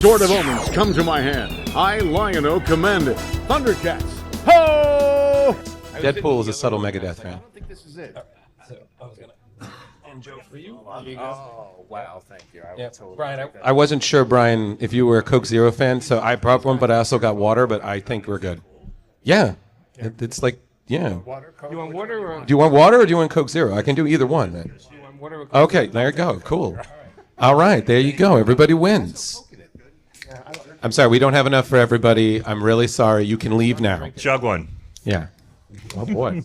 Sword of Omens, come to my hand. I, Lion-O, command it. Thundercats, ho! Deadpool is a subtle Megadeth fan. I don't think this is it. So I was gonna and Joe for you. Oh, wow, thank you. I would totally Brian, take that. I wasn't sure, Brian, if you were a Coke Zero fan, so I brought one, but I also got water, but I think we're good. Yeah. It's like, yeah. Water, Coke, you want water or Do you want water or do you want Coke Zero? I can do either one. Man. you want water? Or Okay, there you go. Cool. All right, there you go. Everybody wins. I'm sorry, we don't have enough for everybody. I'm really sorry. You can leave now. Chug one. Yeah. Oh, boy.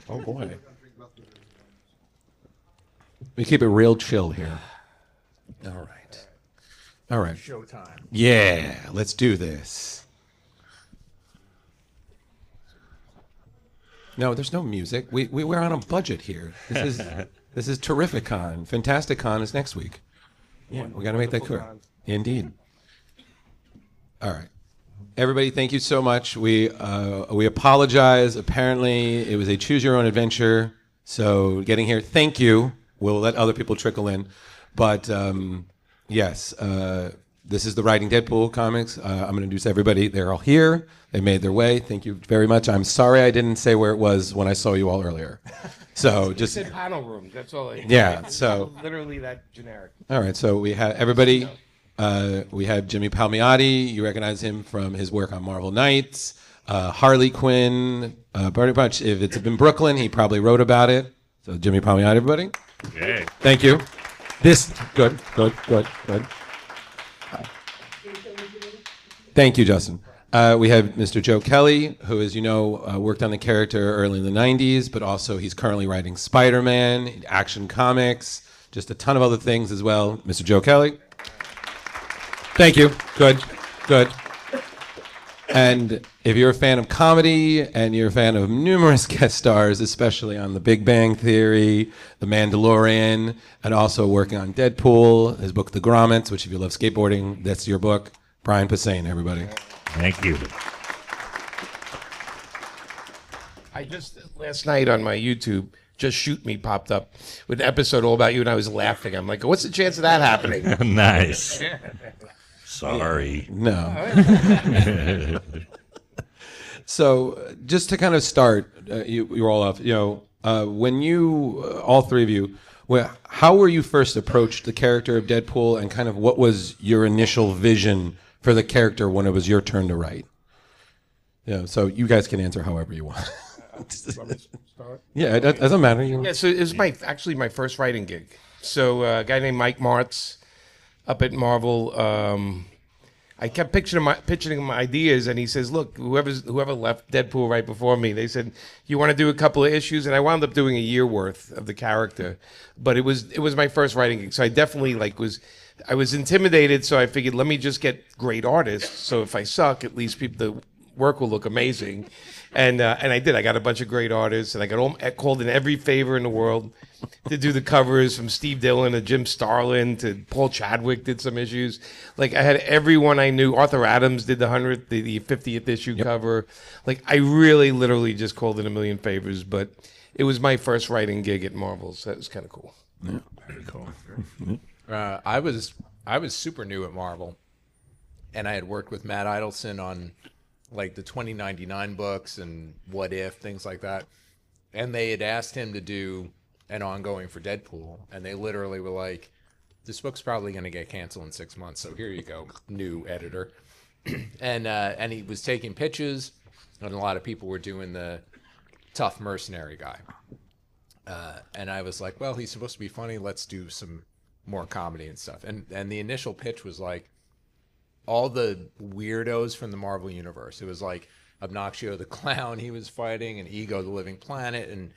Oh, boy. We keep it real chill here. All right. All right. Showtime. Yeah, let's do this. No, there's no music. We're on a budget here. This is Terrificon. Fantasticon is next week. Yeah, we got to make that clear. Indeed. All right. Everybody, thank you so much. We apologize. Apparently, it was a choose-your-own-adventure. So getting here, thank you. We'll let other people trickle in. But, yes, this is the Writing Deadpool comics. I'm going to introduce everybody. They're all here. They made their way. Thank you very much. I'm sorry I didn't say where it was when I saw you all earlier. So just... said panel room. That's all. Yeah, so... Literally that generic. All right, so we have everybody... we have Jimmy Palmiotti. You recognize him from his work on Marvel Knights. Harley Quinn. Pretty much, if it's been Brooklyn, he probably wrote about it. So Jimmy Palmiotti, everybody. Yay. Thank you. Good. Thank you, Justin. We have Mr. Joe Kelly, who, as you know, worked on the character early in the 90s, but also he's currently writing Spider-Man, Action Comics, just a ton of other things as well. Mr. Joe Kelly. Thank you. Good. And if you're a fan of comedy and you're a fan of numerous guest stars, especially on The Big Bang Theory, The Mandalorian, and also working on Deadpool, his book The Grommets, which if you love skateboarding, that's your book. Brian Posehn, everybody. Thank you. I just last night on my YouTube, Just Shoot Me popped up with an episode all about you, and I was laughing. I'm like, what's the chance of that happening? Nice. Sorry. No. So just to kind of start, you're all off. When you, all three of you, how were you first approached the character of Deadpool, and kind of what was your initial vision for the character when it was your turn to write? So you guys can answer however you want. Yeah, it doesn't matter. Yeah, so it was actually my first writing gig. So a guy named Mike Martz up at Marvel, I kept pitching him ideas, and he says, look, whoever left Deadpool right before me, they said, you want to do a couple of issues? And I wound up doing a year worth of the character. But it was my first writing gig, so I definitely I was intimidated, so I figured, let me just get great artists, so if I suck, at least the work will look amazing. And I did. I got a bunch of great artists, and I got called in every favor in the world to do the covers, from Steve Dillon to Jim Starlin to Paul Chadwick did some issues. Like, I had everyone I knew. Arthur Adams did the 50th issue cover. Like, I really literally just called in a million favors, but it was my first writing gig at Marvel, so that was kind of cool. Yeah. Very cool. I was super new at Marvel, and I had worked with Matt Idelson on like the 2099 books and What If, things like that. And they had asked him to do an ongoing for Deadpool, and they literally were like, this book's probably going to get canceled in 6 months, so here you go, new editor. And he was taking pitches, and a lot of people were doing the tough mercenary guy. And I was like, well, he's supposed to be funny, let's do some more comedy and stuff. And the initial pitch was like, all the weirdos from the Marvel Universe. It was like Obnoxio the Clown he was fighting, and Ego the Living Planet, and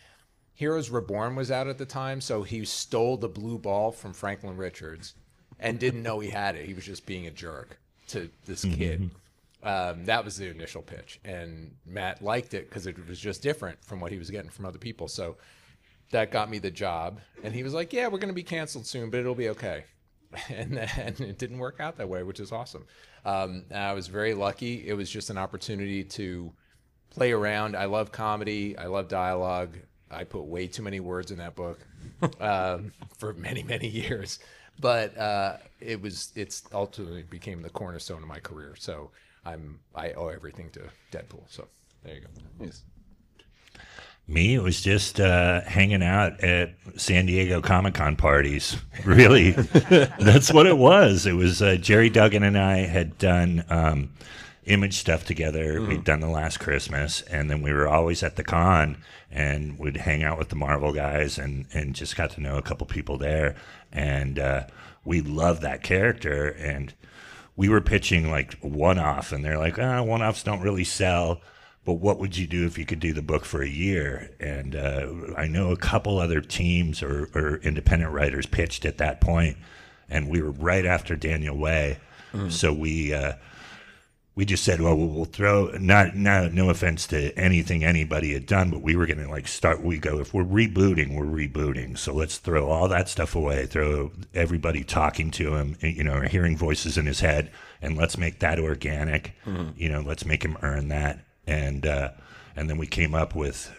Heroes Reborn was out at the time, so he stole the blue ball from Franklin Richards and didn't know he had it. He was just being a jerk to this kid. That was the initial pitch, and Matt liked it because it was just different from what he was getting from other people. So that got me the job, and he was like, yeah, we're going to be canceled soon, but it'll be okay. And it didn't work out that way, which is awesome. And I was very lucky. It was just an opportunity to play around. I love comedy. I love dialogue. I put way too many words in that book for many, many years. but it's ultimately became the cornerstone of my career. So I owe everything to Deadpool. So there you go. Yes. Me, it was just hanging out at San Diego Comic-Con parties. Really, that's what it was. It was Jerry Duggan and I had done image stuff together. We'd done The Last Christmas, and then we were always at the con, and would hang out with the Marvel guys, and just got to know a couple people there. And we loved that character, and we were pitching like one-off, and they're like, one-offs don't really sell. But what would you do if you could do the book for a year? And I know a couple other teams or independent writers pitched at that point, and we were right after Daniel Way. So we just said, well, we'll throw, no offense to anything anybody had done, but we were going to like start, we go, if we're rebooting, we're rebooting. So let's throw all that stuff away, throw everybody talking to him, or hearing voices in his head, and let's make that organic. Let's make him earn that. And then we came up with,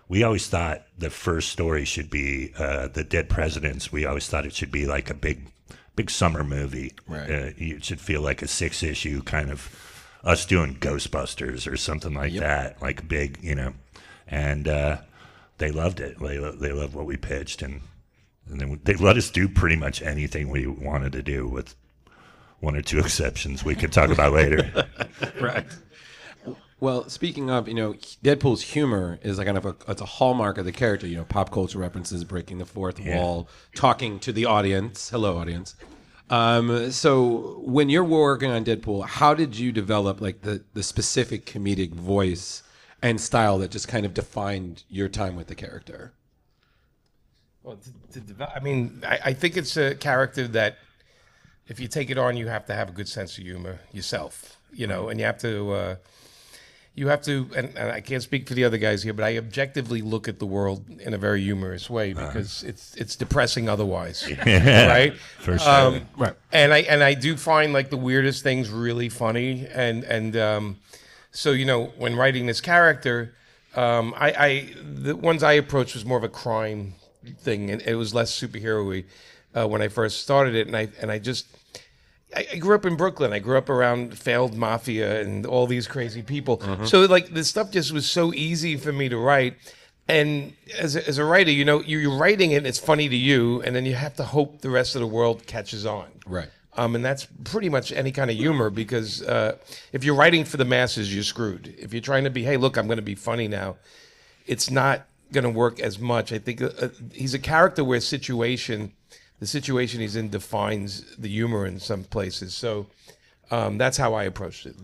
we always thought the first story should be the Dead Presidents. We always thought it should be like a big summer movie. Right. It should feel like a 6-issue kind of us doing Ghostbusters or something like that, like big, And they loved it. They loved what we pitched, and then they let us do pretty much anything we wanted to do, with one or two exceptions we could talk about later. Right. Well, speaking of, Deadpool's humor is like kind of it's a hallmark of the character. Pop culture references, breaking the fourth wall, talking to the audience. Hello, audience. So when you're working on Deadpool, how did you develop like the specific comedic voice and style that just kind of defined your time with the character? Well, I think it's a character that if you take it on, you have to have a good sense of humor yourself, and you have to, and I can't speak for the other guys here, but I objectively look at the world in a very humorous way, because it's depressing otherwise, right? For sure. Right. And I do find like the weirdest things really funny, and so when writing this character, the ones I approached was more of a crime thing, and it was less superhero-y when I first started it, and I grew up in Brooklyn. I grew up around failed mafia and all these crazy people. So like this stuff just was so easy for me to write. And as a writer, you're writing it, it's funny to you, and then you have to hope the rest of the world catches on. Right. And that's pretty much any kind of humor, because if you're writing for the masses, you're screwed. If you're trying to be, hey, look, I'm going to be funny now, it's not going to work as much. I think he's a character where the situation he's in defines the humor in some places. So that's how I approached it.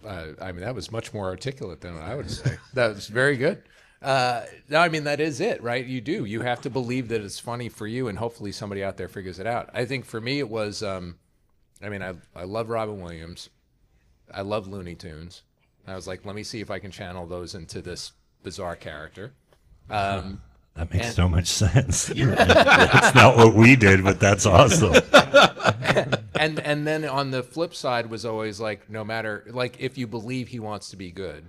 That was much more articulate than I would say. That was very good. That is it, right? You have to believe that it's funny for you, and hopefully somebody out there figures it out. I think for me it was, I love Robin Williams. I love Looney Tunes. I was like, let me see if I can channel those into this bizarre character. That makes so much sense. That's not what we did, but that's awesome. And then on the flip side was always like, no matter, like, if you believe he wants to be good,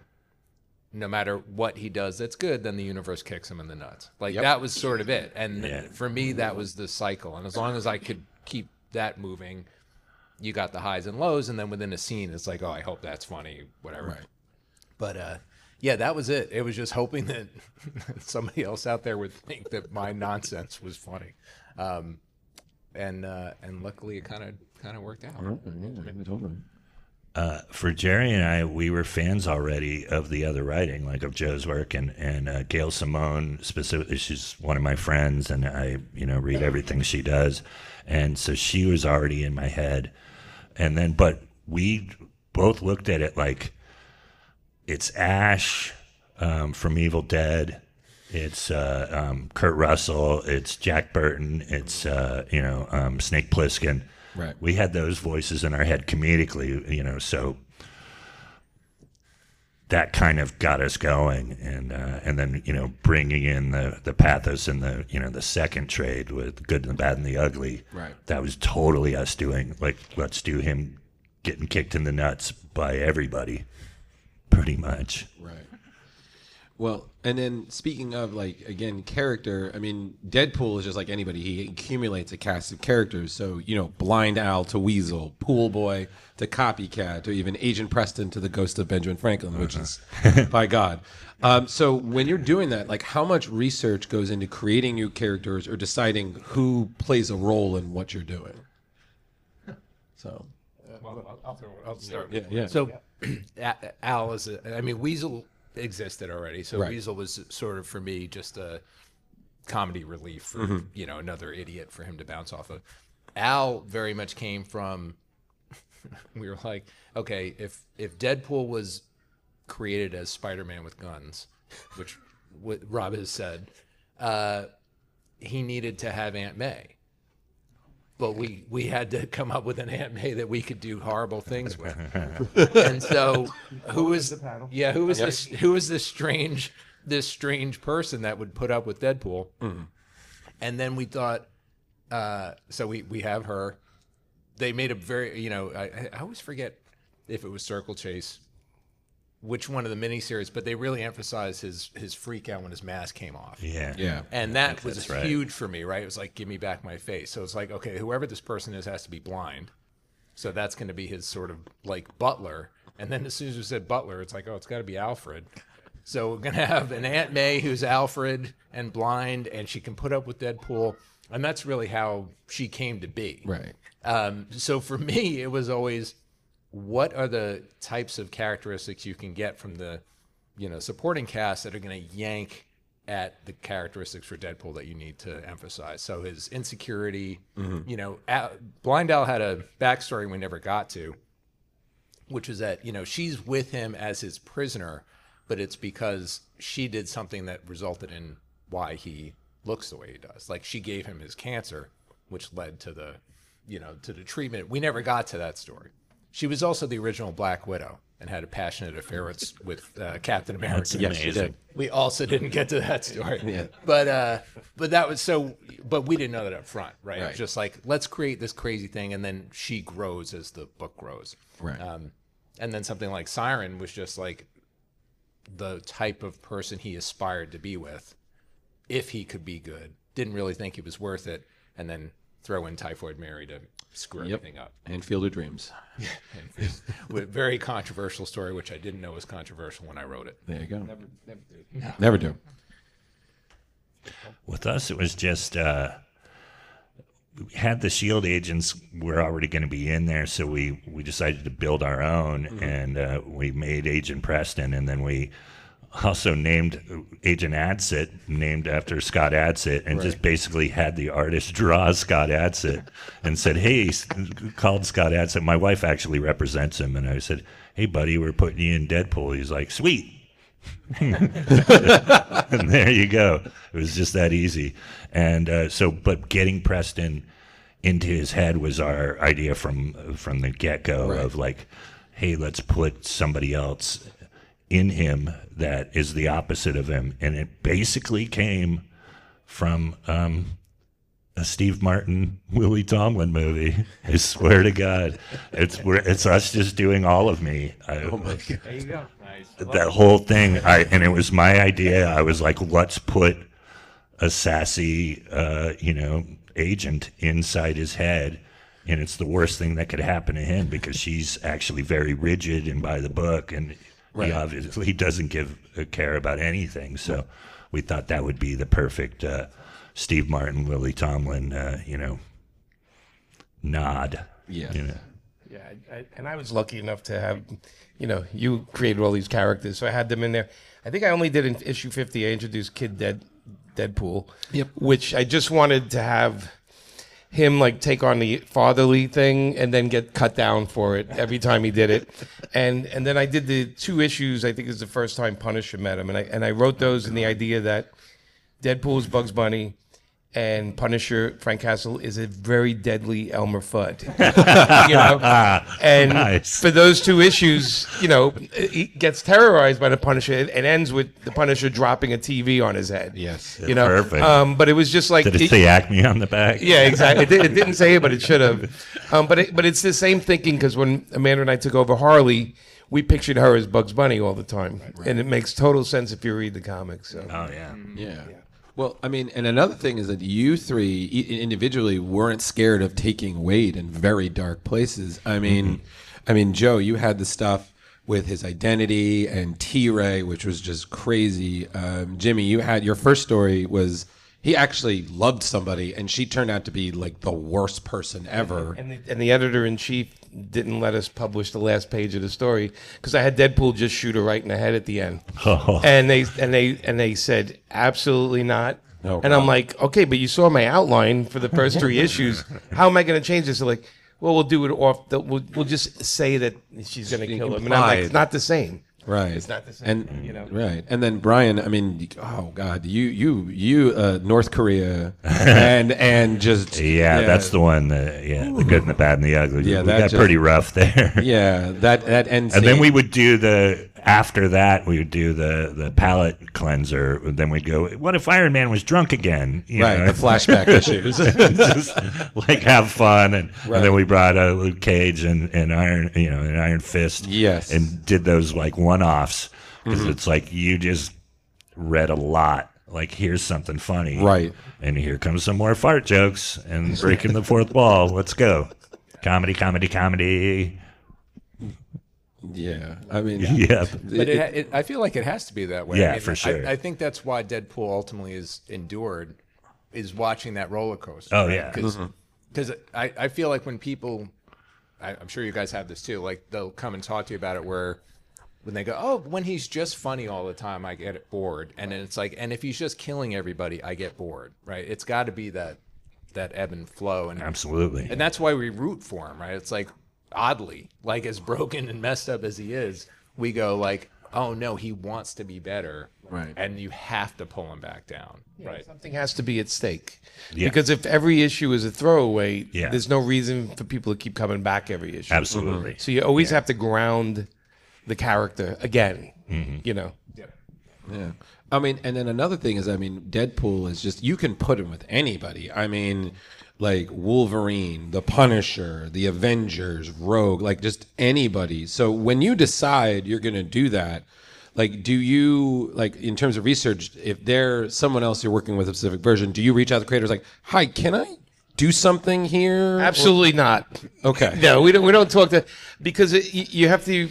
no matter what he does that's good, then the universe kicks him in the nuts. Like, that was sort of it. And for me, that was the cycle. And as long as I could keep that moving, you got the highs and lows. And then within a scene, it's like, oh, I hope that's funny, whatever. Right. But, yeah, that was it. It was just hoping that somebody else out there would think that my nonsense was funny, and luckily it kind of worked out. For Jerry and I, we were fans already of the other writing, like of Joe's work, and Gail Simone specifically. She's one of my friends, and I read everything she does, and so she was already in my head, but we both looked at it like, it's Ash from Evil Dead. It's Kurt Russell. It's Jack Burton. It's Snake Plissken. Right. We had those voices in our head comedically, so that kind of got us going, and then bringing in the pathos and the second trade with the good and the bad and the ugly. Right. That was totally us doing, like, let's do him getting kicked in the nuts by everybody. Pretty much. Right. Well, and then speaking of, like, again, character, I mean, Deadpool is just like anybody. He accumulates a cast of characters. So, you know, Blind Al to Weasel, Pool Boy to Copycat, to even Agent Preston to the Ghost of Benjamin Franklin, which is, by God. So when you're doing that, like, how much research goes into creating new characters or deciding who plays a role in what you're doing? So, I'll start. yeah. So Al is Weasel existed already. So Right. Weasel was sort of, for me, just a comedy relief for, another idiot for him to bounce off of. Al very much came from, we were like, okay, if Deadpool was created as Spider-Man with guns, which what Rob has said, he needed to have Aunt May. But we had to come up with an Aunt May that we could do horrible things with. And so who was this strange person that would put up with Deadpool? Mm-hmm. And then we thought, so we have her. They made a very, I always forget if it was Circle Chase, which one of the miniseries, but they really emphasized his freak out when his mask came off. Yeah. And that was that's right. huge for me, right? It was like, give me back my face. So it's like, okay, whoever this person is has to be blind. So that's going to be his sort of like butler. And then as soon as we said butler, it's like, oh, it's got to be Alfred. So we're going to have an Aunt May who's Alfred and blind, and she can put up with Deadpool. And that's really how she came to be. Right. So for me, it was always, what are the types of characteristics you can get from the, supporting cast that are going to yank at the characteristics for Deadpool that you need to emphasize? So his insecurity, Blind Al had a backstory we never got to, which is that, she's with him as his prisoner, but it's because she did something that resulted in why he looks the way he does. Like, she gave him his cancer, which led to the, to the treatment. We never got to that story. She was also the original Black Widow and had a passionate affair with Captain America. That's amazing. We also didn't get to that story. Yeah. But that was so. But we didn't know that up front, right? Right. Just like, let's create this crazy thing, and then she grows as the book grows. Right. And then something like Siren was just like the type of person he aspired to be with, if he could be good. Didn't really think it was worth it, and then throw in Typhoid Mary to screw everything up. And Field of Dreams. With very controversial story, which I didn't know was controversial when I wrote it. There you go. Never do. With us, it was just we had the Shield agents were already going to be in there, so we decided to build our own, and we made Agent Preston, and then we also named Agent Adsit, named after Scott Adsit, and just basically had the artist draw Scott Adsit and said, hey, called Scott Adsit. My wife actually represents him, and I said, hey, buddy, we're putting you in Deadpool. He's like, sweet. And there you go. It was just that easy. And but getting Preston into his head was our idea from the get-go of like, hey, let's put somebody else in him that is the opposite of him. And it basically came from a Steve Martin, Willie Tomlin movie. I swear to God. It's us just doing all of me. Oh my God. There you go. Nice. That whole thing, and it was my idea. I was like, let's put a sassy, agent inside his head. And it's the worst thing that could happen to him because she's actually very rigid and by the book, and he obviously doesn't give a care about anything. So we thought that would be the perfect Steve Martin, Willie Tomlin, nod. Yeah. Yeah, and I was lucky enough to have, you created all these characters, so I had them in there. I think I only did in issue 50, I introduced Deadpool, which I just wanted to have him like take on the fatherly thing and then get cut down for it every time he did it. And then I did the 2 issues, I think it was the first time Punisher met him. And I wrote those in the idea that Deadpool is Bugs Bunny and Punisher, Frank Castle, is a very deadly Elmer Fudd. You know? And Nice. for those 2 issues, you know, he gets terrorized by the Punisher. It ends with the Punisher dropping a TV on his head. Yes. You know? Perfect. But it was just like... Did it say Acme on the back? Yeah, exactly. It didn't say it, but it should have. But it's the same thinking, because when Amanda and I took over Harley, we pictured her as Bugs Bunny all the time. And it makes total sense if you read the comics. So. Oh, yeah. Yeah. Well, I mean, and another thing is that you 3 individually weren't scared of taking Wade in very dark places. I mean, Joe, you had the stuff with his identity and T-Ray, which was just crazy. Jimmy, you had your first story was he actually loved somebody, and she turned out to be like the worst person ever. And the editor-in-chief didn't let us publish the last page of the story because I had Deadpool just shoot her right in the head at the end. Oh. And they said absolutely not. Oh, and I'm like, okay, but you saw my outline for the first 3 issues. How am I going to change this? They're like, well, we'll do it off. We'll just say that she's going to kill him. And I'm like, it's not the same. Right. It's not the same. And you know. Right. And then Brian, I mean, oh God, you North Korea and just Yeah, that's the one. The good and the bad and the ugly. Yeah, we that got just- pretty rough there. Yeah, that end And then scene- we would do after that, we would do the palate cleanser. Then we'd go, what if Iron Man was drunk again? You right, know? the flashback issues. Just like have fun. And Right. then we brought Luke Cage and Iron, an Iron Fist. Yes. And did those like one-offs. Because it's like you just read a lot. Like, here's something funny. Right. And here comes some more fart jokes and breaking the fourth wall. Let's go. Comedy, comedy, comedy. Yeah, I mean, Yeah. But I feel like it has to be that way. Yeah, I mean, for sure. I think that's why Deadpool ultimately is endured, is watching that roller coaster. Oh, yeah. Because I feel like when people, I'm sure you guys have this too, like they'll come and talk to you about it where when they go, oh, when he's just funny all the time, I get bored. And then it's like, and if he's just killing everybody, I get bored, right? It's got to be that ebb and flow. And Absolutely. And that's why we root for him, right? It's like, oddly, like as broken and messed up as he is, we go like, oh no, he wants to be better, Right. And you have to pull him back down, right? Something has to be at stake. Yeah. Because if every issue is a throwaway, Yeah. there's no reason for people to keep coming back every issue. Absolutely. So you always have to ground the character again, you know. yeah. I mean, and then another thing is, I mean, Deadpool is just, you can put him with anybody. I mean, like Wolverine, the Punisher, the Avengers, Rogue, like just anybody. So when you decide you're going to do that, like, do you, like, in terms of research, if there's someone else you're working with a specific version, do you reach out to creators like, hi, can I do something here? Absolutely not. Okay. No, we don't talk to, because you have to.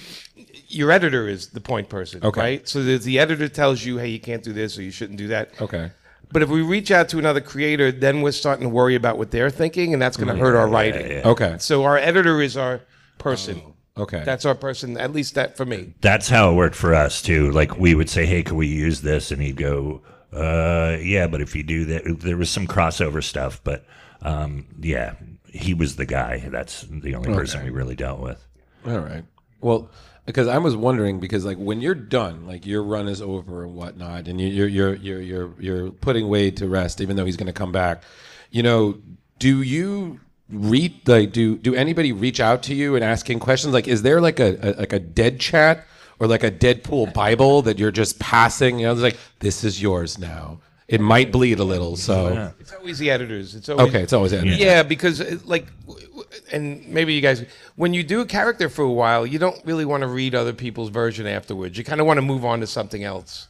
Your editor is the point person, Okay. right? So the editor tells you, hey, you can't do this or you shouldn't do that. Okay. But if we reach out to another creator, then we're starting to worry about what they're thinking, and that's going to hurt our writing. yeah. Okay. So our editor is our person. Okay. That's our person, at least that for me. That's how it worked for us too. Like we would say, "Hey, can we use this?" And he'd go, "Yeah, but if you do that, there was some crossover stuff." But yeah, he was the guy. That's the only person we really dealt with. All right. Well, because I was wondering, because like when you're done, like your run is over and whatnot, and you're putting Wade to rest, even though he's going to come back. You know, do you do anybody reach out to you and asking questions? Like, is there like a dead chat or like a Deadpool Bible that you're just passing? You know, it's like, this is yours now. It might bleed a little, so It's always the editors. It's always okay, it's always edited. Yeah, because and maybe you guys, when you do a character for a while, you don't really want to read other people's version afterwards. You kind of want to move on to something else.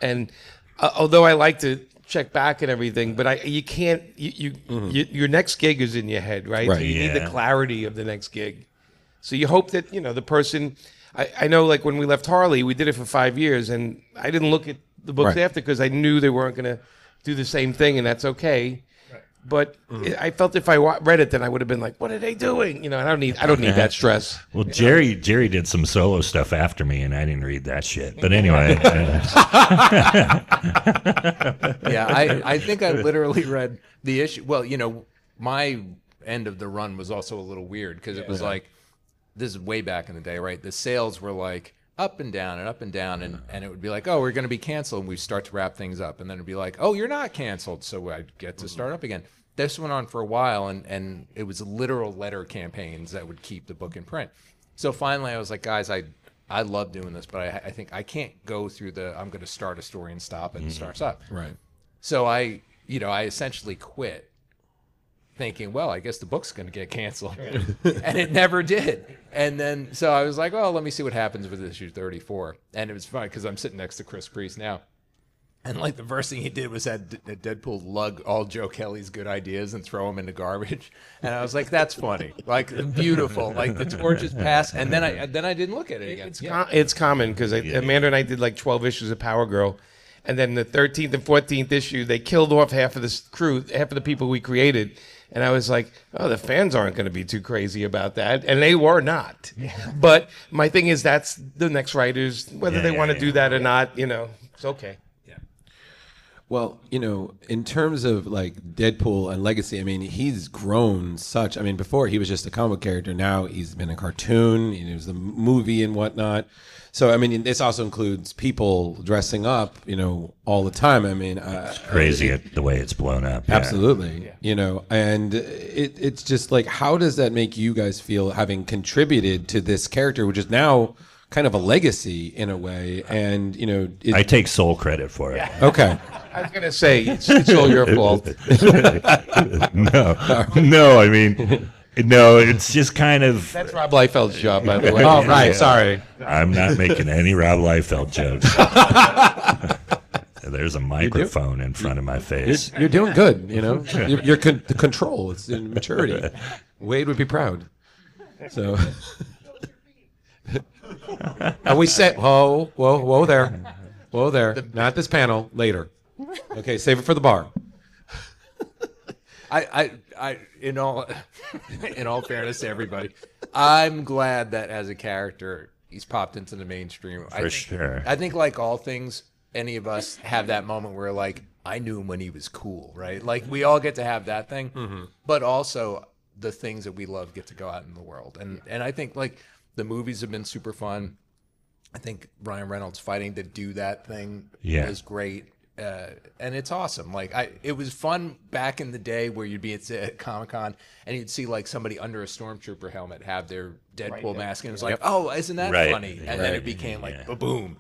And although I like to check back and everything, but you can't. Your next gig is in your head, right? Right. So you need Yeah. the clarity of the next gig. So you hope that the person. I know, like when we left Harley, we did it for 5 years, and I didn't look at the books Right. after because I knew they weren't going to do the same thing, and that's okay. But I felt if I read it, then I would have been like, "What are they doing?" I don't need that stress. Well, Jerry did some solo stuff after me, and I didn't read that shit. But anyway, Yeah, I think I literally read the issue. Well, my end of the run was also a little weird because it was like, this is way back in the day, right? The sales were like up and down and up and down, and it would be like, oh, we're going to be canceled, and we'd start to wrap things up, and then it'd be like, oh, you're not canceled, so I'd get to start up again. This went on for a while, and it was literal letter campaigns that would keep the book in print. So finally I was like, guys, I love doing this, but I think I can't go through I'm going to start a story and stop it and starts up. Right. So I essentially quit, thinking, well, I guess the book's going to get canceled. And it never did. And then, so I was like, well, let me see what happens with issue 34. And it was fun because I'm sitting next to Chris Priest now. And like the first thing he did was had Deadpool lug all Joe Kelly's good ideas and throw them in the garbage. And I was like, that's funny. Like, beautiful. Like, the torches pass. And then I didn't look at it again. It's common because Amanda and I did like 12 issues of Power Girl. And then the 13th and 14th issue, they killed off half of the crew, half of the people we created. And I was like, oh, the fans aren't going to be too crazy about that. And they were not. But my thing is, that's the next writers, whether they want to do that or not, it's okay. Well, in terms of like Deadpool and legacy, I mean, he's grown such. I mean, before he was just a comic character. Now he's been a cartoon. He was a movie and whatnot. So, I mean, this also includes people dressing up, all the time. I mean, it's crazy the way it's blown up. Absolutely. And it's just like, how does that make you guys feel having contributed to this character, which is now kind of a legacy in a way? And, I take sole credit for it. Okay. I was going to say, it's all your fault. No, I mean... No, it's just kind of... That's Rob Liefeld's job, by the way. Oh, right. Sorry. I'm not making any Rob Liefeld jokes. There's a microphone in front of my face. You're doing good, You're the control. It's in maturity. Wade would be proud. So... And we said, whoa there. Whoa there. Not this panel. Later. Okay, save it for the bar. In all fairness to everybody, I'm glad that as a character he's popped into the mainstream. For sure. I think like all things, any of us have that moment where like I knew him when he was cool, right? Like we all get to have that thing, but also the things that we love get to go out in the world, and I think like the movies have been super fun. I think Ryan Reynolds fighting to do that thing was great. And it's awesome. Like it was fun back in the day where you'd be at Comic-Con and you'd see like somebody under a stormtrooper helmet have their Deadpool mask, and it was like, oh, isn't that funny? And then it became like boom.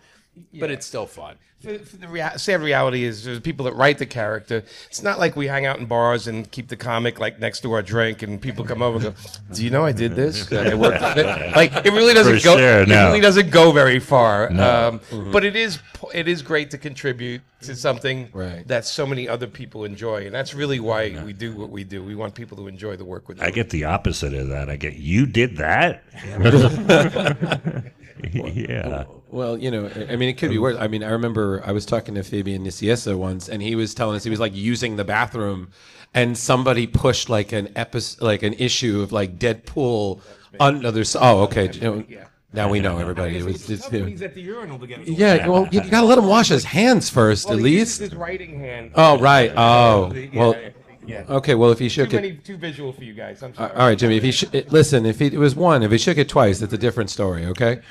But it's still fun. The sad reality is there's people that write the character. It's not like we hang out in bars and keep the comic like next to our drink, and people come over and go, "Do you know I did this? I worked on it." Like it really doesn't go. Sure, no. It really doesn't go very far. No. But it is great to contribute to something that so many other people enjoy, and that's really why we do what we do. We want people to enjoy the work we do. I get the opposite of that. I get, you did that. Yeah. Well, I mean, it could be worse. I mean, I remember I was talking to Fabian Nicieza once, and he was telling us he was like using the bathroom, and somebody pushed like an issue of like Deadpool under their. Oh, okay. Now we know, everybody. It was just, he's at the urinal to get. Yeah, well, you gotta let him wash his hands first, at least. His writing hand. Oh, right. Oh, well. Yeah. Okay, well, if he shook it... Too visual for you guys. I'm sorry. All right, Jimmy, if he listen, if it was one, if he shook it twice, that's a different story, okay?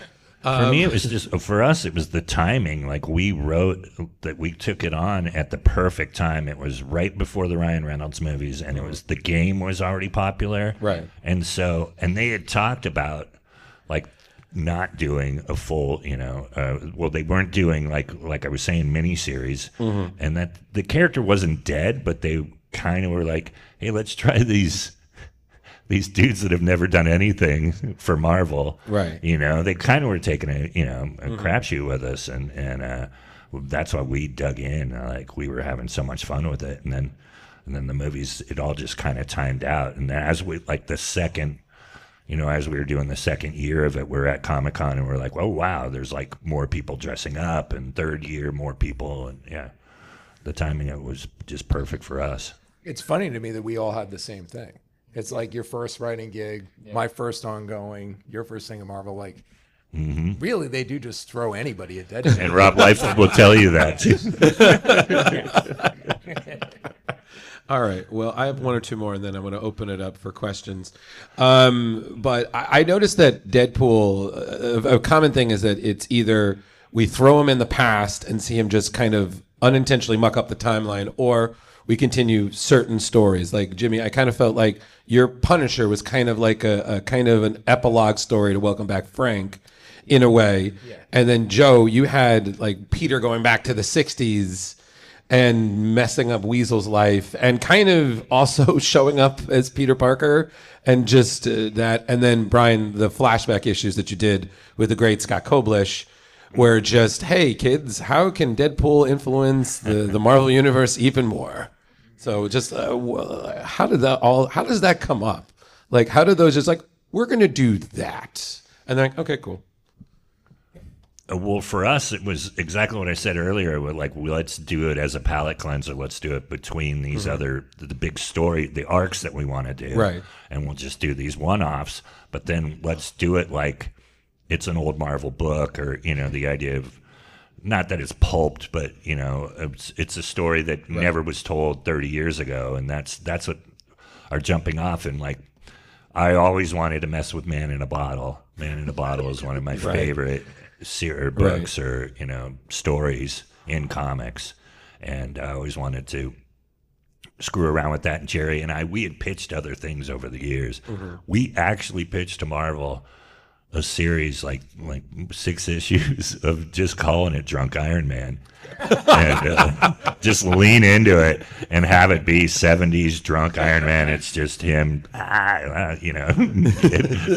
For me, it was just, for us, it was the timing. Like, we wrote that we took it on at the perfect time. It was right before the Ryan Reynolds movies, and it was, the game was already popular. Right. And so, and they had talked about, like, not doing a full, well, they weren't doing, like I was saying, miniseries, and that the character wasn't dead, but they kind of were like, hey, let's try these dudes that have never done anything for Marvel. Right. They kind of were taking a crapshoot with us, and that's why we dug in. Like, we were having so much fun with it, and then the movies, it all just kind of timed out. And then as we, like, the second, as we were doing the second year of it, we're at Comic-Con and we're like, oh, wow, there's like more people dressing up, and third year, more people. And the timing, it was just perfect for us. It's funny to me that we all had the same thing. It's like your first writing gig, my first ongoing, your first thing at Marvel. Like, really, they do just throw anybody at Deadpool. And Rob Liefeld will tell you that too. All right. Well, I have one or two more, and then I'm going to open it up for questions. But I noticed that Deadpool, a common thing is that it's either we throw him in the past and see him just kind of unintentionally muck up the timeline, or we continue certain stories. Like, Jimmy, I kind of felt like your Punisher was kind of like a kind of an epilogue story to Welcome Back, Frank, in a way. Yeah. And then, Joe, you had like Peter going back to the 60s and messing up Weasel's life, and kind of also showing up as Peter Parker, and just that. And then, Brian, the flashback issues that you did with the great Scott Koblish, where just, hey, kids, how can Deadpool influence the Marvel Universe even more? So just how does that come up? Like, how did those just like, we're going to do that? And they're like, okay, cool. Well, for us, it was exactly what I said earlier. We're like, let's do it as a palate cleanser. Let's do it between these the big story, the arcs that we want to do. Right. And we'll just do these one-offs. But then let's do it like it's an old Marvel book, or, the idea of, not that it's pulped, but, it's a story that never was told 30 years ago. And that's what our jumping off. And like, I always wanted to mess with Man in a Bottle. Man in a Bottle is one of my favorite books or stories in comics, and I always wanted to screw around with that. And Jerry and we had pitched other things over the years. We actually pitched to Marvel a series like 6 issues of just calling it Drunk Iron Man, and just lean into it and have it be 70s Drunk Iron Man. It's just him,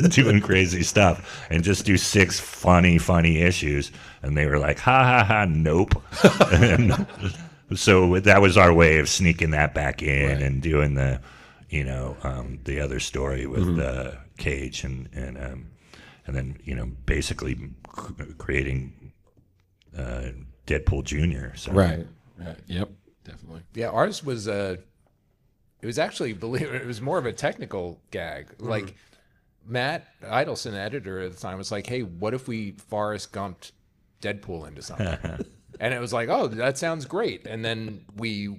doing crazy stuff, and just do 6 funny issues. And they were like, ha ha ha, nope. And so that was our way of sneaking that back in, and doing the, the other story with Cage, and then, basically creating Deadpool Jr. So. Right. Yep. Definitely. Yeah, ours was it was actually, it was more of a technical gag. Like, Matt Idelson, editor at the time, was like, hey, what if we Forrest Gumped Deadpool into something? And it was like, oh, that sounds great. And then we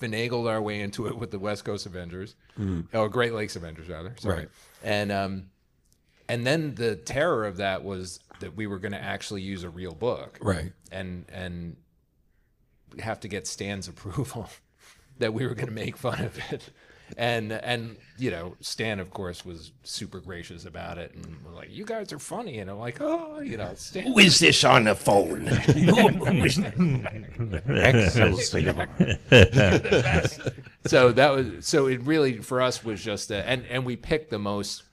finagled our way into it with the West Coast Avengers, or Great Lakes Avengers, rather. Sorry. Right. And then the terror of that was that we were going to actually use a real book, right? And have to get Stan's approval that we were going to make fun of it, and Stan, of course, was super gracious about it, and we're like, you guys are funny, and I'm like, oh, Stan. Who is this on the phone? So it really for us was just and we picked the most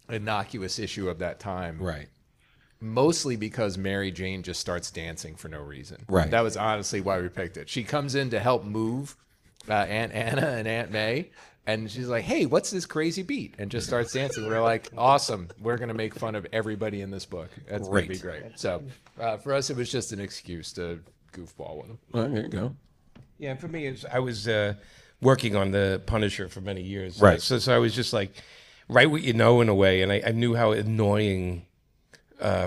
innocuous issue of that time, right? Mostly because Mary Jane just starts dancing for no reason, right? That was honestly why we picked it. She comes in to help move Aunt Anna and Aunt May, and she's like, hey, what's this crazy beat? And just starts dancing. We're like, awesome, we're gonna make fun of everybody in this book. That's gonna be great. So for us, it was just an excuse to goofball with them. Well, there you go. Yeah, for me, I was working on the Punisher for many years, right? So I was just like, write what you know, in a way, and I knew how annoying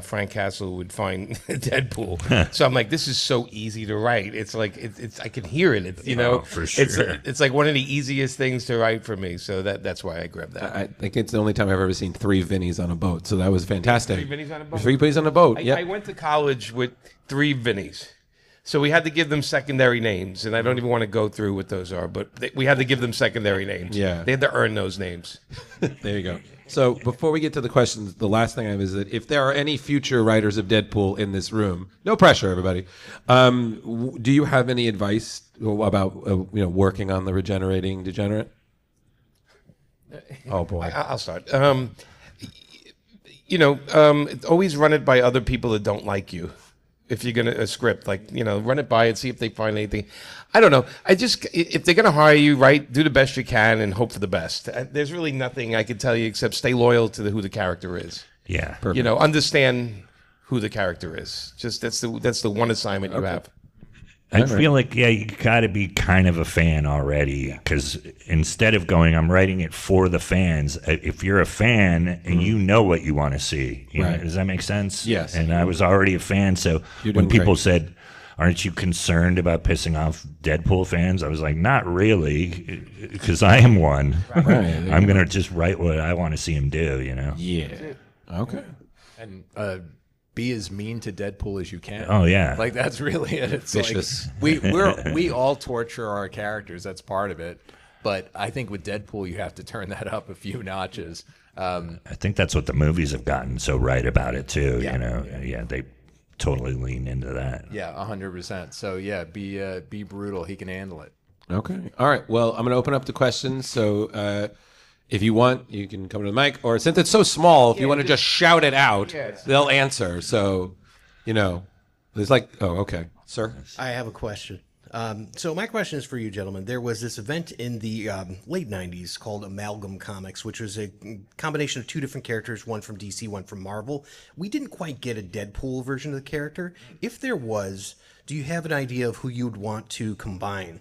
Frank Castle would find Deadpool. So I'm like, this is so easy to write. It's like it's I can hear it. It's for sure. It's like one of the easiest things to write for me. So that's why I grabbed that. I think it's the only time I've ever seen 3 Vinnies on a boat. So that was fantastic. 3 Vinnies on a boat. 3 Vinnies on a boat. Yeah. I went to college with 3 Vinnies. So we had to give them secondary names, and I don't even want to go through what those are, but we had to give them secondary names. Yeah. They had to earn those names. There you go. So before we get to the questions, the last thing I have is that if there are any future writers of Deadpool in this room, no pressure, everybody. Do you have any advice about working on the regenerating degenerate? Oh boy, I'll start. Always run it by other people that don't like you. If you're gonna a script, run it by and see if they find anything. I don't know. If they're gonna hire you, do the best you can and hope for the best. There's really nothing I can tell you except stay loyal to who the character is. Yeah, perfect. Understand who the character is. Just that's the one assignment you have. I feel like, you got to be kind of a fan already, because instead of going, I'm writing it for the fans, if you're a fan and you know what you want to see, does that make sense? Yes. And I was already a fan, so when people said, aren't you concerned about pissing off Deadpool fans? I was like, not really, because I am one. I'm going to just write what I want to see him do, you know? Yeah. Okay. And be as mean to Deadpool as you can. Oh, yeah. Like, that's really it. It's Vicious. like we all torture our characters. That's part of it. But I think with Deadpool, you have to turn that up a few notches. I think that's what the movies have gotten so right about it, too, you know? Yeah, they totally lean into that. Yeah, 100%. So, yeah, be brutal. He can handle it. Okay. All right. Well, I'm going to open up the questions. So if you want, you can come to the mic. Or since it's so small, if you want to just shout it out, they'll answer. So, you know, there's like, oh, okay. Sir? I have a question. So my question is for you, gentlemen. There was this event in the late 90s called Amalgam Comics, which was a combination of two different characters, one from DC, one from Marvel. We didn't quite get a Deadpool version of the character. If there was, do you have an idea of who you'd want to combine?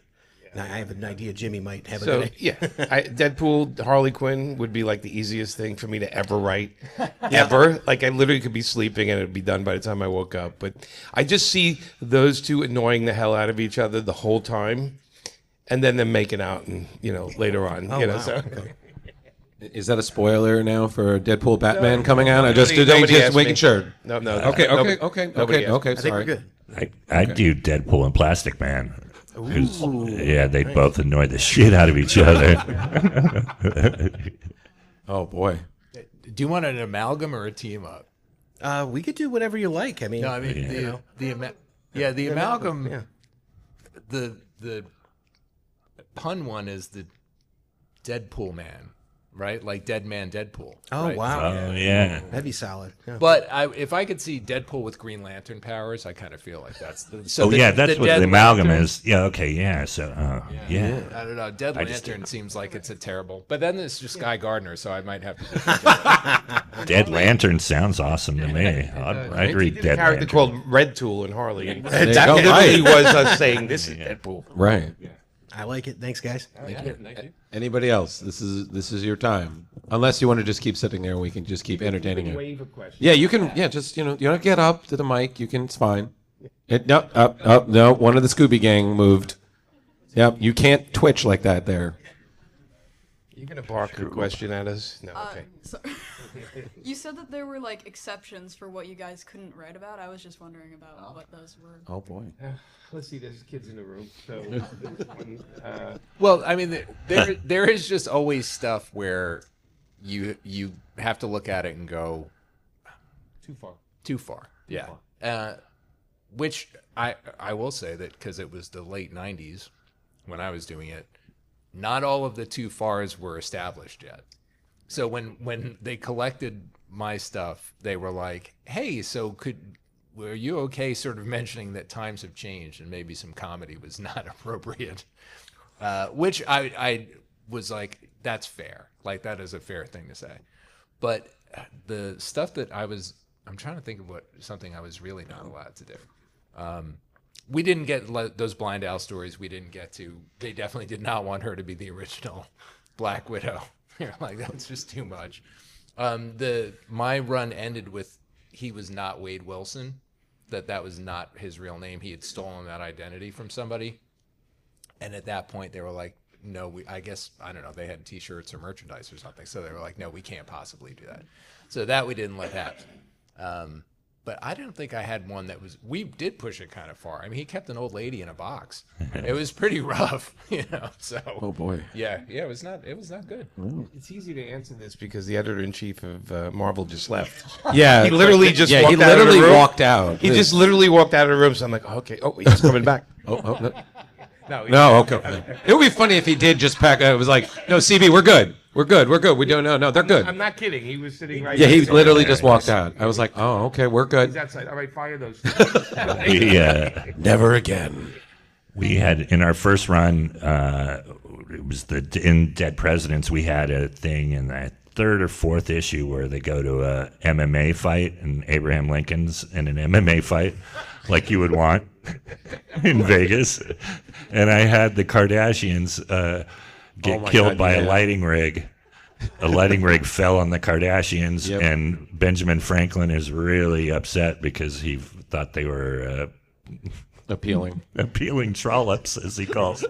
Now, I have an idea Jimmy might have an idea. Deadpool, Harley Quinn would be like the easiest thing for me to ever write, ever. Like I literally could be sleeping and it'd be done by the time I woke up. But I just see those two annoying the hell out of each other the whole time, and then them making out, and later on, Wow. So. Okay. Is that a spoiler now for Deadpool Batman coming out? I just nobody just asked making me. sure. No. Okay. Nobody asked Okay. I think we're Sorry. good. I'd do Deadpool and Plastic Man. 'Cause, yeah, they both annoy the shit out of each other. Oh boy. Do you want an amalgam or a team up? We could do whatever you like. I mean, No, I mean the amalgam. Yeah. The pun one is the Deadpool man, right? Like Dead Man Deadpool. Oh, right? wow. Oh, yeah. That'd be solid. Yeah. But if I could see Deadpool with Green Lantern powers, I kind of feel like that's the. So Oh, yeah, that's what Dead the amalgam Lantern- is. Yeah, okay, yeah. So, yeah. I don't know. Dead I just Lantern seems like it's a terrible. But then it's just Guy Gardner, so I might have to. Dead Lantern sounds awesome to me. I'd read A Dead character Lantern. called Red Tool in Harley. And There you that go. literally Right. was us saying this is Deadpool. Right. I like it. Thanks, guys. Anybody else? This is your time. Unless you want to just keep sitting there, we can just keep entertaining you. Wave a question. Yeah, you can. Yeah, just you don't have to get up to the mic. You can. It's fine. No, up. No, one of the Scooby Gang moved. Yep, you can't twitch like that there. You gonna bark a question at us? No. Okay. So, you said that there were like exceptions for what you guys couldn't write about. I was just wondering about what those were. Oh boy. Let's see. There's kids in the room. So. Well, I mean, there is just always stuff where you have to look at it and go too far. Yeah. Which I will say that because it was the late 90s when I was doing it, not all of the too fars were established yet. So when they collected my stuff, they were like, "Hey, so were you okay sort of mentioning that times have changed and maybe some comedy was not appropriate?" Which I was like, that's fair. Like, that is a fair thing to say. But the stuff that I'm trying to think of something I was really not allowed to do. We didn't get those Blind Owl stories. We didn't get to. They definitely did not want her to be the original Black Widow. You're like, that was just too much. My run ended with he was not Wade Wilson. That was not his real name. He had stolen that identity from somebody. And at that point, they were like, no, I don't know, they had T-shirts or merchandise or something. So they were like, no, we can't possibly do that. So that we didn't let happen. But I don't think I had one we did push it kind of far. I mean, he kept an old lady in a box. It was pretty rough, so. Oh boy. Yeah, it was not good. It's easy to answer this because the editor-in-chief of Marvel just left. Yeah. He literally just he walked out of the literally room. walked out. He just literally walked out of the room. So I'm like, okay. Oh, he's coming back. No. No. No, okay. It would be funny if he did just pack. It was like, no, CB, we're good. We're good. We don't know. No, they're good. I'm not kidding. He was sitting right. Yeah, he next to literally me. just walked out. I was like, oh, okay, we're He's good. outside. All right, fire those. Never again. We had in our first run, it was in Dead Presidents. We had a thing in the third or fourth issue where they go to a MMA fight, and Abraham Lincoln's in an MMA fight, like you would want in Vegas. And I had the Kardashians get killed by a lighting rig. A lighting rig fell on the Kardashians, and Benjamin Franklin is really upset because he thought they were Appealing. Appealing trollops, as he calls them.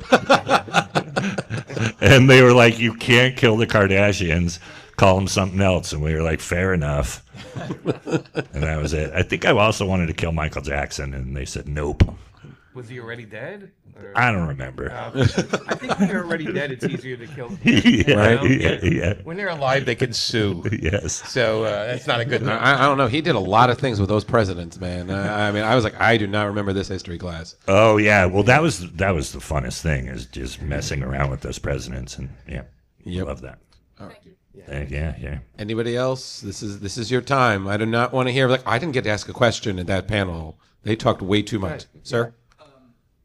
And they were like, you can't kill the Kardashians. Call them something else. And we were like, fair enough. And that was it. I think I also wanted to kill Michael Jackson, and they said nope. Was he already dead? Or- I don't remember. I think when they're already dead, it's easier to kill them. Yeah, yeah. When they're alive, they can sue. Yes. So that's not a good thing. I don't know. He did a lot of things with those presidents, man. I mean, I was like, I do not remember this history class. Oh yeah. Well, that was the funnest thing, is just messing around with those presidents, and Yep. love that. Yeah. Anybody else? This is your time. I do not want to hear like I didn't get to ask a question at that panel. They talked way too much, sir.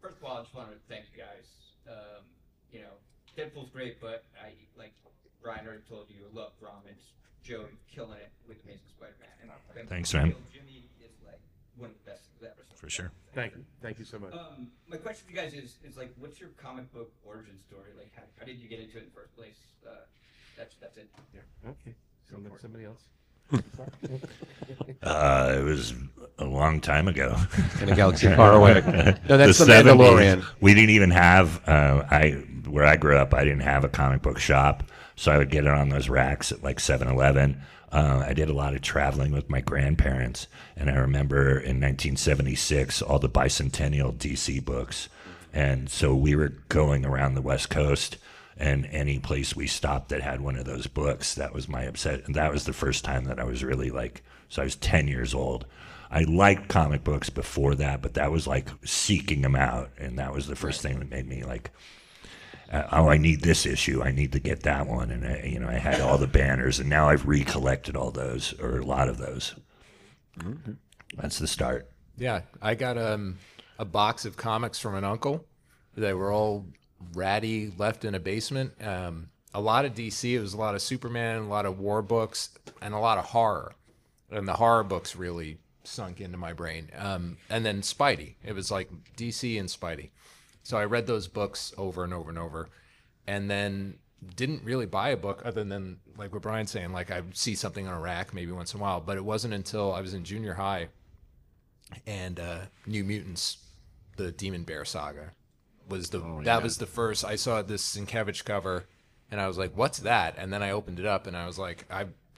First of all, I just wanted to thank you guys. Deadpool's great, but I like Brian already told you, I love Ramen. Joe killing it with Amazing Spider-Man. And Thanks, man. Jimmy is like one of the best ever. For sure. Thank you so much. My question for you guys is like, what's your comic book origin story? Like, how did you get into it in the first place? That's it. Yeah. Okay. Somebody else. It was a long time ago. In a galaxy far away. No, that's the 70s. Mandalorian. We didn't even have where I grew up. I didn't have a comic book shop, so I would get it on those racks at like 7-Eleven. I did a lot of traveling with my grandparents, and I remember in 1976 all the bicentennial DC books, and so we were going around the West Coast. And any place we stopped that had one of those books, that was my obsession. That was the first time that I was really like, so I was 10 years old. I liked comic books before that, but that was like seeking them out. And that was the first thing that made me like, I need this issue. I need to get that one. And I had all the banners, and now I've recollected all those, or a lot of those. Mm-hmm. That's the start. Yeah, I got a box of comics from an uncle. They were all ratty, left in a basement. A lot of DC. It was a lot of Superman, a lot of war books, and a lot of horror. And the horror books really sunk into my brain. And then Spidey. It was like DC and Spidey. So I read those books over and over and over, and then didn't really buy a book other than, like what Brian's saying, like I would see something on a rack maybe once in a while. But it wasn't until I was in junior high and New Mutants, the Demon Bear saga, was the first. I saw this Sienkiewicz cover, and I was like, "What's that?" And then I opened it up, and I was like,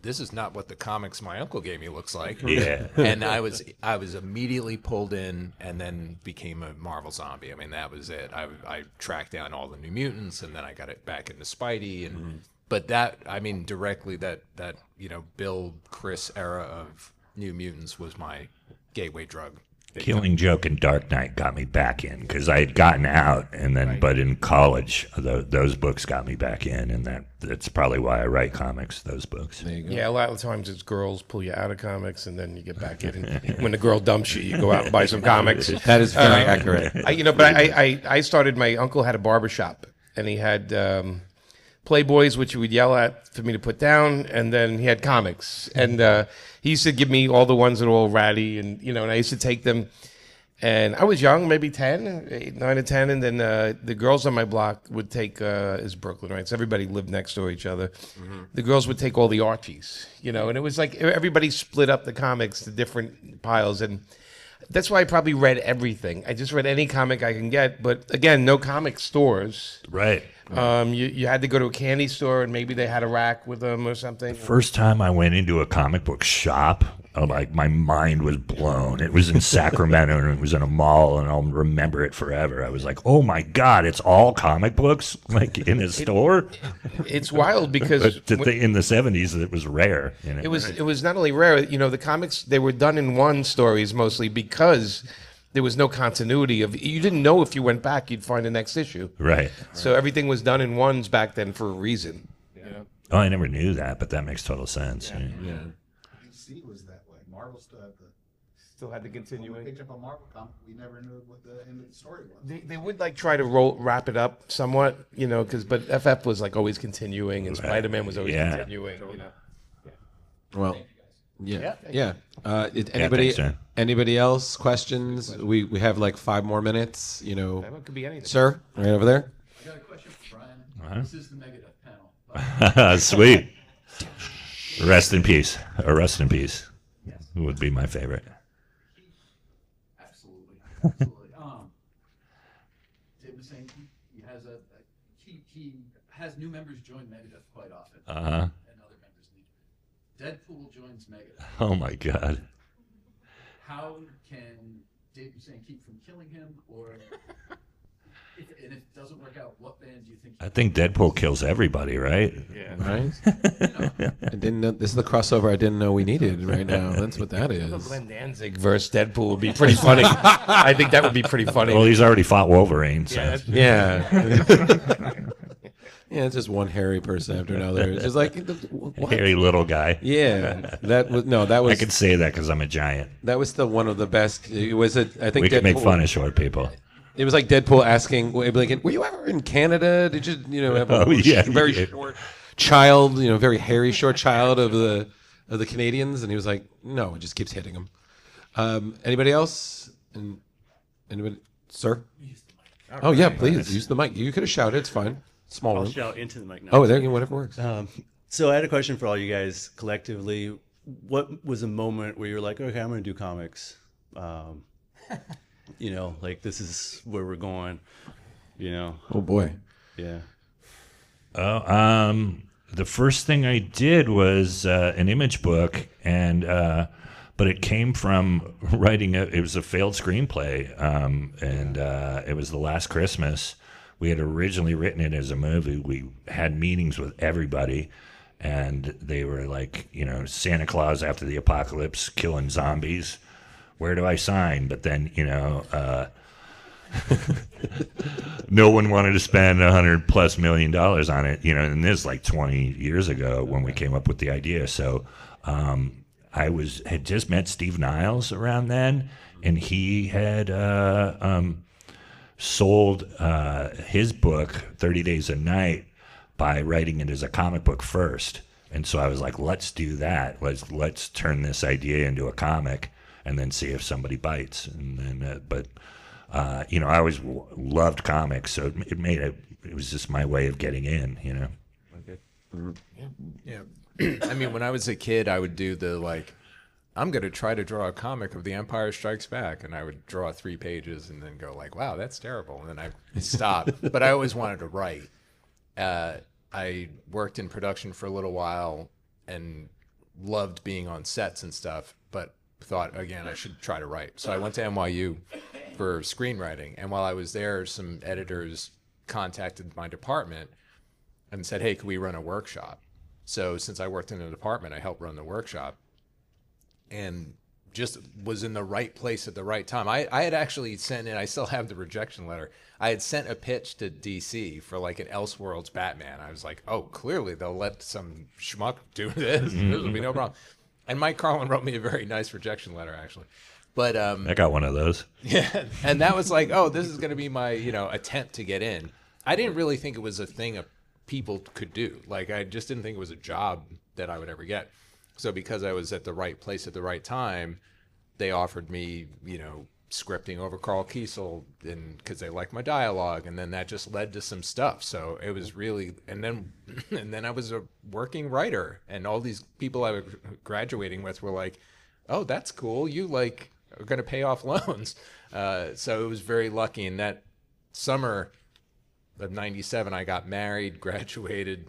"This is not what the comics my uncle gave me looks like." Yeah. And I was immediately pulled in, and then became a Marvel zombie. I mean, that was it. I tracked down all the New Mutants, and then I got it back into Spidey, and but that, I mean, directly that Bill Chris era of New Mutants was my gateway drug. Killing Joke and Dark Knight got me back in, because I had gotten out, and then but in college those books got me back in, and that's probably why I write comics. Those books. Yeah, a lot of times it's girls pull you out of comics, and then you get back in. And when the girl dumps you, you go out and buy some comics. That is very accurate. I started. My uncle had a barbershop, and he had Playboys, which he would yell at for me to put down, and then he had comics, and he used to give me all the ones that were all ratty, and and I used to take them, and I was young, maybe 9 or 10, and then the girls on my block would take is Brooklyn, right? So everybody lived next door to each other. Mm-hmm. The girls would take all the Archies, and it was like everybody split up the comics to different piles, and that's why I probably read everything. I just read any comic I can get, but again, no comic stores. Right. You had to go to a candy store, and maybe they had a rack with them or something. First time I went into a comic book shop, like my mind was blown. It was in Sacramento, and it was in a mall, and I'll remember it forever. I was like, "Oh my God, it's all comic books, like in a store." It's wild because in the '70s, it was rare. It was not only rare. The comics, they were done in one stories mostly because there was no continuity of. You didn't know if you went back, you'd find the next issue. Right. So everything was done in ones back then for a reason. Oh, I never knew that, but that makes total sense. Yeah. DC was that way. Marvel still had to continue. When we picked up a Marvel comic, we never knew what the end of the story was. They would like try to wrap it up somewhat, but FF was like always continuing, and Spider-Man was always continuing. Well. Yeah. Thanks, Anybody else? Questions? We have like 5 more minutes. That could be anything. Sir, right over there. I got a question for Brian. This is the Megadeth panel. Sweet. Rest in peace. Or rest in peace. Yes. Would be my favorite. Absolutely. he has new members join Megadeth quite often. Uh-huh. And other members leave. Deadpool joins Megadeth. Oh my God. How can Dave Posehn keep from killing him, or if it doesn't work out, what band do you think? I think Deadpool kills everybody, right? Yeah. Right? I didn't know, this is the crossover I didn't know we needed right now. That's what that is. Glenn Danzig versus Deadpool would be pretty funny. I think that would be pretty funny. Well, he's already fought Wolverine, so. Yeah. Yeah, it's just one hairy person after another. It's just like what? Hairy little guy. Yeah, that was I could say that because I'm a giant. That was the one of the best. It was I think We could make Deadpool- fun of short people. It was like Deadpool asking, like, "Were you ever in Canada? Did you have a very short child, very hairy short child of the Canadians?" And he was like, "No, it just keeps hitting him." Anybody else? Anybody, sir? Oh yeah, please use the mic. You could have shouted. It's fine. Small I'll room. shout into the mic now. Oh, there you go. Whatever works. So I had a question for all you guys collectively. What was a moment where you were like, okay, I'm going to do comics? Like this is where we're going. Oh boy. Yeah. The first thing I did was an image book, and but it came from writing it was a failed screenplay, and it was The Last Christmas. We had originally written it as a movie. We had meetings with everybody, and they were like, Santa Claus after the apocalypse, killing zombies. Where do I sign? But then, no one wanted to spend $100+ million on it, and this like 20 years ago when we came up with the idea. So I had just met Steve Niles around then, and he had sold his book 30 Days a Night by writing it as a comic book first. And so I was like, let's do that. Let's turn this idea into a comic and then see if somebody bites. And then, I always loved comics, so it was just my way of getting in, Okay. Yeah. I mean, when I was a kid, I would do I'm going to try to draw a comic of The Empire Strikes Back, and I would draw 3 pages and then go like, wow, that's terrible. And then I stopped. But I always wanted to write. I worked in production for a little while and loved being on sets and stuff, but thought, again, I should try to write. So I went to NYU for screenwriting. And while I was there, some editors contacted my department and said, hey, could we run a workshop? So since I worked in the department, I helped run the workshop. And just was in the right place at the right time. I had actually sent in, I still have the rejection letter. I had sent a pitch to DC for like an Elseworlds Batman. I was like, oh, clearly they'll let some schmuck do this. There'll be no problem. And Mike Carlin wrote me a very nice rejection letter, actually. But I got one of those. Yeah, and that was like, oh, this is going to be my attempt to get in. I didn't really think it was a thing people could do. Like, I just didn't think it was a job that I would ever get. So because I was at the right place at the right time, they offered me, scripting over Carl Kiesel, and because they liked my dialogue, and then that just led to some stuff. So it was really, and then I was a working writer, and all these people I was graduating with were like, "Oh, that's cool. You are going to pay off loans." So it was very lucky. In that summer of '97, I got married, graduated,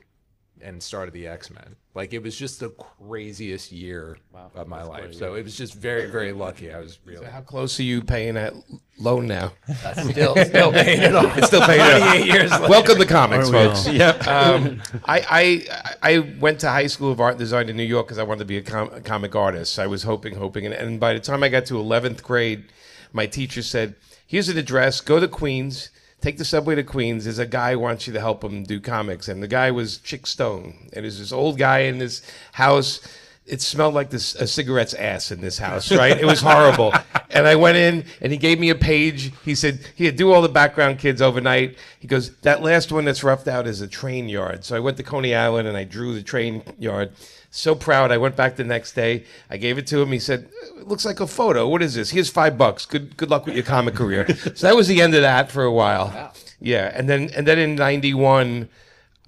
and started the X-Men. Like, it was just the craziest year of my life. So it was just very, very lucky. I was really. So how close are you paying that loan now? Still paying it off. Still paying it off. 28 years later. Welcome to comics, folks. Yep. I went to high school of art and design in New York because I wanted to be a comic artist. I was hoping, and by the time I got to 11th grade, my teacher said, here's an address, go to Queens, take the subway to Queens. There's a guy who wants you to help him do comics. And the guy was Chick Stone. And there's this old guy in this house. It smelled like a cigarette's ass in this house, right? It was horrible. And I went in, and he gave me a page. He said, here, do all the background kids overnight. He goes, that last one that's roughed out is a train yard. So I went to Coney Island, and I drew the train yard. So proud. I went back the next day. I gave it to him. He said, it looks like a photo. What is this? Here's $5. Good luck with your comic career. So that was the end of that for a while. Wow. Yeah. And then in 91,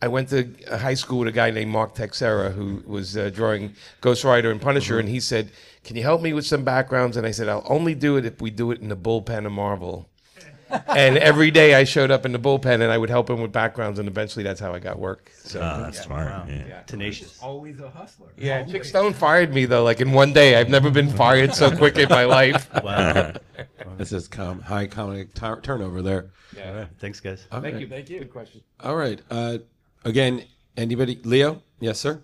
I went to high school with a guy named Mark Texera who was drawing Ghost Rider and Punisher. And he said, can you help me with some backgrounds? And I said, I'll only do it if we do it in the bullpen of Marvel. And every day I showed up in the bullpen and I would help him with backgrounds, and eventually that's how I got work. So That's smart. Yeah. Tenacious. Always a hustler. yeah, Chick Stone fired me though, like in one day. I've never been fired so quick in my life. Wow. This is high comedy turnover there. All right. Thanks, guys. Okay. Thank you. Good question. All right. Again, anybody? Leo? Yes, sir?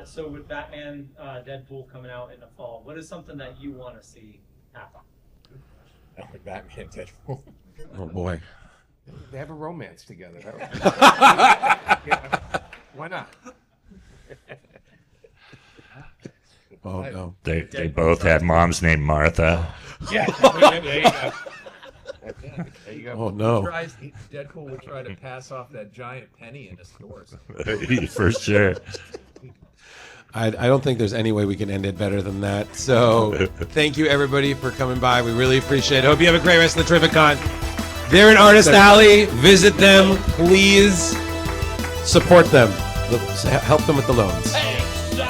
So with Batman, Deadpool coming out in the fall, what is something that you want to see happen? Batman, Deadpool. Oh, boy. They have a romance together. Why not? Oh, no. They both had moms named Martha. Yeah. There you go. There you go. Oh, no. Deadpool would try to pass off that giant penny in the stores. For sure. I don't think there's any way we can end it better than that. So thank you, everybody, for coming by. We really appreciate it. Hope you have a great rest of the Terrificon. They're in Artist Alley. Visit them. Please support them. Help them with the loans. Hey, so